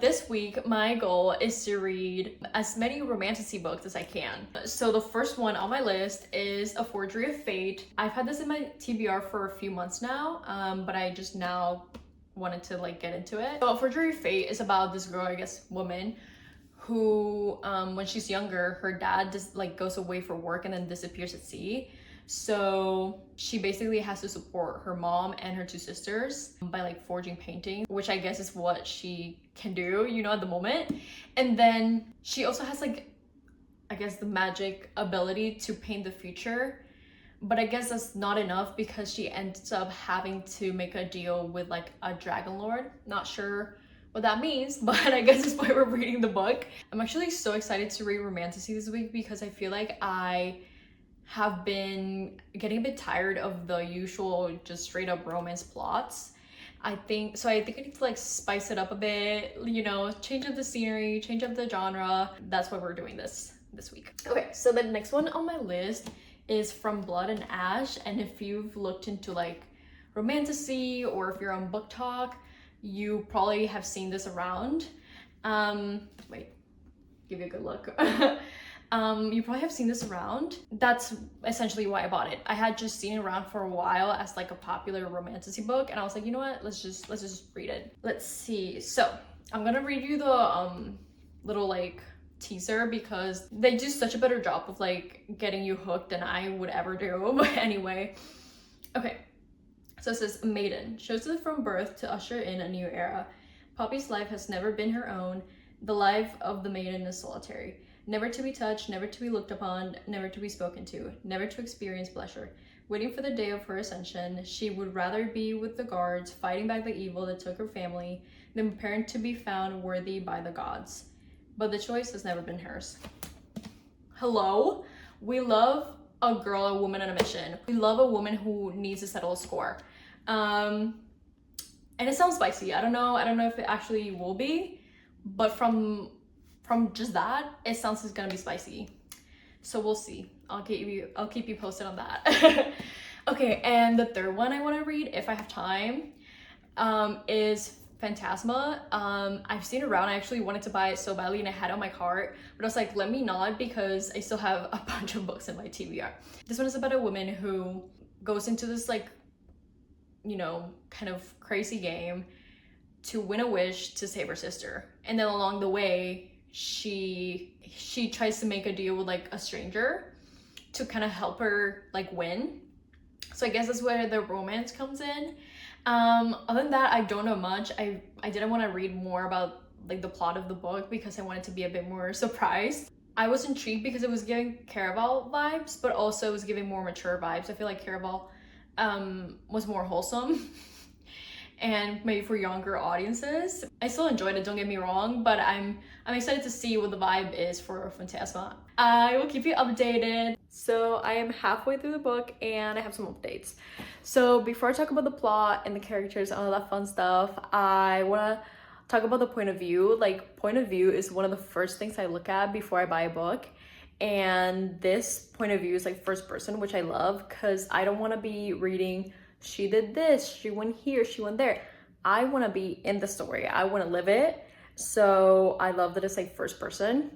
This week, my goal is to read as many romantasy books as I can. So the first one on my list is A Forgery of Fate. I've had this in my TBR for a few months now, but I just now wanted to like get into it. So A Forgery of Fate is about this girl, I guess, woman, who when she's younger, her dad just like goes away for work and then disappears at sea. So she basically has to support her mom and her two sisters by like forging painting, which I guess is what she can do, you know, at the moment. And then she also has like, I guess, the magic ability to paint the future. But I guess that's not enough because she ends up having to make a deal with like a dragon lord. Not sure what that means, but I guess that's why we're reading the book. I'm actually so excited to read romantasy this week because I feel like I have been getting a bit tired of the usual just straight up romance plots. I think I need to like spice it up a bit, you know, change up the scenery, change up the genre. That's why we're doing this week. Okay, so the next one on my list is From Blood and Ash, and if you've looked into like romantasy or if you're on Book Talk, you probably have seen this around. Wait, give you a good look. You probably have seen this around. That's essentially why I bought it. I had just seen it around for a while as like a popular romantasy book, and I was like, you know what, let's just read it. Let's see. So I'm gonna read you the little like teaser because they do such a better job of like getting you hooked than I would ever do. But anyway, okay. So it says, a maiden chosen from birth to usher in a new era. Poppy's life has never been her own. The life of the maiden is solitary. Never to be touched, never to be looked upon, never to be spoken to, never to experience pleasure. Waiting for the day of her ascension, she would rather be with the guards, fighting back the evil that took her family, than preparing to be found worthy by the gods. But the choice has never been hers. Hello? We love a girl, a woman on a mission. We love a woman who needs to settle a score. And it sounds spicy. I don't know if it actually will be, but from just that, it sounds like it's gonna be spicy. So we'll see. I'll keep you posted on that. Okay, and the third one I want to read, if I have time, is Phantasma. I've seen it around. I actually wanted to buy it so badly and I had it on my cart, but I was like, let me not, because I still have a bunch of books in my TBR. This one is about a woman who goes into this like, you know, kind of crazy game to win a wish to save her sister. And then along the way, she tries to make a deal with like a stranger to kind of help her like win. So I guess that's where the romance comes in. Other than that, I don't know much. I didn't want to read more about like the plot of the book because I wanted to be a bit more surprised. I was intrigued because it was giving Caraval vibes, but also it was giving more mature vibes. I feel like Caraval was more wholesome and maybe for younger audiences. I still enjoyed it, don't get me wrong, but I'm excited to see what the vibe is for Phantasma. I will keep you updated. So I am halfway through the book and I have some updates. So before I talk about the plot and the characters and all that fun stuff, I want to talk about the point of view. Like, point of view is one of the first things I look at before I buy a book. And this point of view is like first person, which I love because I don't want to be reading she did this, she went here, she went there. I want to be in the story. I want to live it. So I love that it's like first person.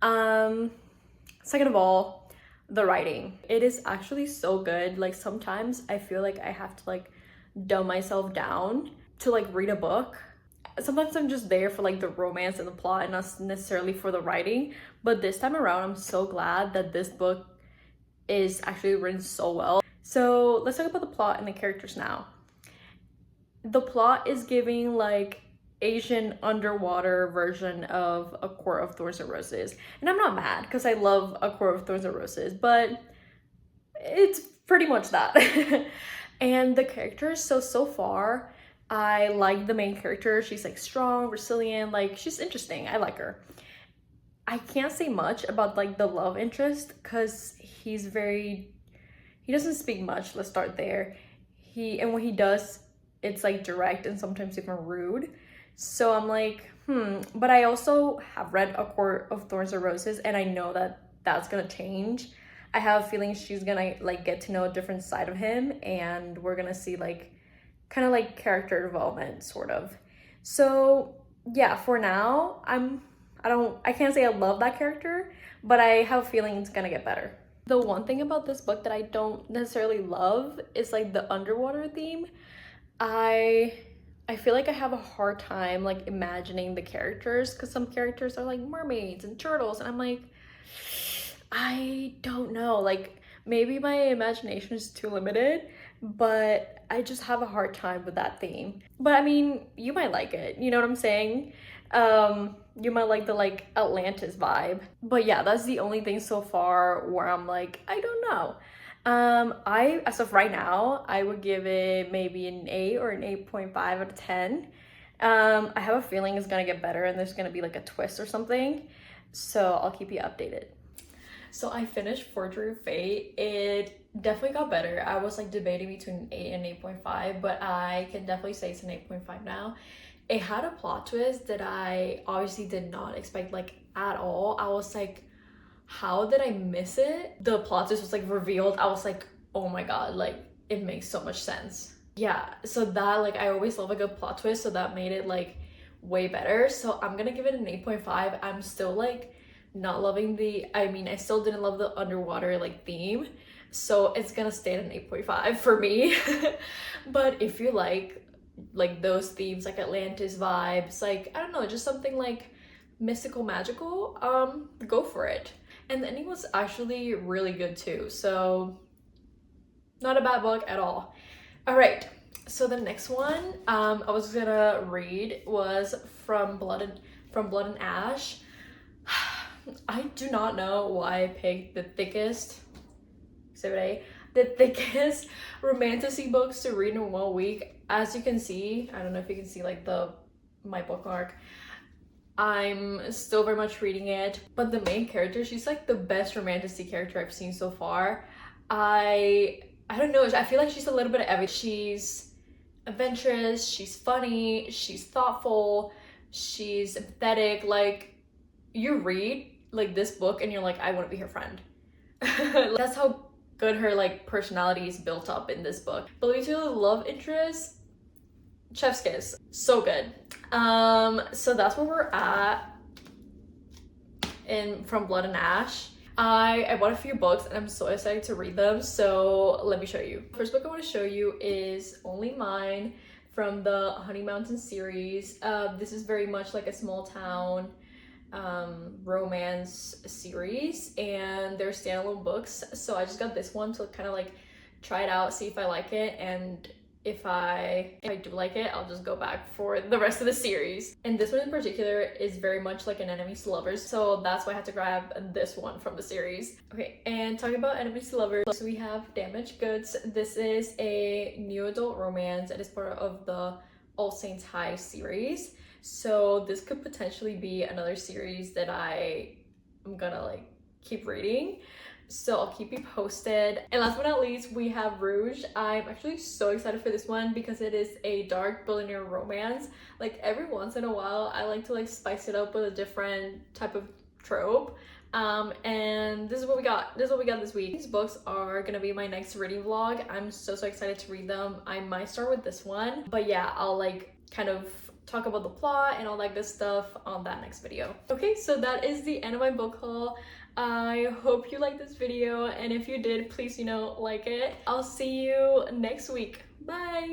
Second of all, the writing. It is actually so good. Like sometimes I feel like I have to like dumb myself down to like read a book. Sometimes I'm just there for like the romance and the plot and not necessarily for the writing. But this time around, I'm so glad that this book is actually written so well. So let's talk about the plot and the characters now. The plot is giving like Asian underwater version of A Court of Thorns and Roses. And I'm not mad because I love A Court of Thorns and Roses, but it's pretty much that. And the characters, so far, I like the main character. She's like strong, resilient, like she's interesting. I like her. I can't say much about like the love interest because he doesn't speak much. Let's start there. And when he does, it's like direct and sometimes even rude. So I'm like, but I also have read A Court of Thorns and Roses and I know that that's gonna change. I have a feeling she's gonna like get to know a different side of him and we're gonna see like kind of like character development sort of. So yeah, for now, I can't say I love that character, but I have a feeling it's gonna get better. The one thing about this book that I don't necessarily love is like the underwater theme. I I feel like I have a hard time like imagining the characters because some characters are like mermaids and turtles, and I'm like, I don't know. Like maybe my imagination is too limited, but I just have a hard time with that theme. But I mean, you might like it. You know what I'm saying? You might like the like Atlantis vibe. But yeah, that's the only thing so far where I'm like, I don't know. I as of right now, I would give it maybe an 8 or an 8.5 out of 10. I have a feeling it's gonna get better and there's gonna be like a twist or something. So I'll keep you updated. So I finished Forgery of Fate. It definitely got better. I was like debating between an 8 and 8.5, but I can definitely say it's an 8.5 now. It had a plot twist that I obviously did not expect like at all. I was like, how did I miss it? The plot twist was like revealed. I was like, oh my god, like it makes so much sense. Yeah, so that like I always love a good plot twist, so that made it like way better. So I'm gonna give it an 8.5. I'm still like not loving I still didn't love the underwater like theme, so it's gonna stay at an 8.5 for me. But if you like those themes, like Atlantis vibes, like I don't know, just something like mystical magical, go for it. And the ending was actually really good too, so not a bad book at all. All right, so the next one I was gonna read was from Blood and Ash. I do not know why I picked the thickest romantasy books to read in 1 week. As you can see, I don't know if you can see like my bookmark. I'm still very much reading it, but the main character, she's like the best romantasy character I've seen so far. I don't know, I feel like she's a little bit of everything. She's adventurous, she's funny, she's thoughtful, she's empathetic. Like you read like this book and you're like, I want to be her friend. That's how good her like personality is built up in this book. But let me tell you, the love interest, chef's kiss, so good. So that's where we're at from Blood and Ash. I bought a few books and I'm so excited to read them, so let me show you. First book I want to show you is Only Mine from the Honey Mountain series. This is very much like a small town romance series, and they're standalone books, so I just got this one to kind of like try it out, see if I like it, and if I do like it, I'll just go back for the rest of the series. And this one in particular is very much like an enemies to lovers, so that's why I had to grab this one from the series. Okay, and talking about enemies to lovers, so we have Damaged Goods. This is a new adult romance and is part of the All Saints High series. So this could potentially be another series that I'm gonna like keep reading. So I'll keep you posted. And last but not least, we have Rouge. I'm actually so excited for this one because it is a dark billionaire romance. Like every once in a while, I like to like spice it up with a different type of trope. And this is what we got. This is what we got this week. These books are gonna be my next reading vlog. I'm so excited to read them. I might start with this one, but yeah, I'll like kind of talk about the plot and all that good stuff on that next video. Okay, so that is the end of my book haul. I hope you liked this video, and if you did, please, like it. I'll see you next week. Bye!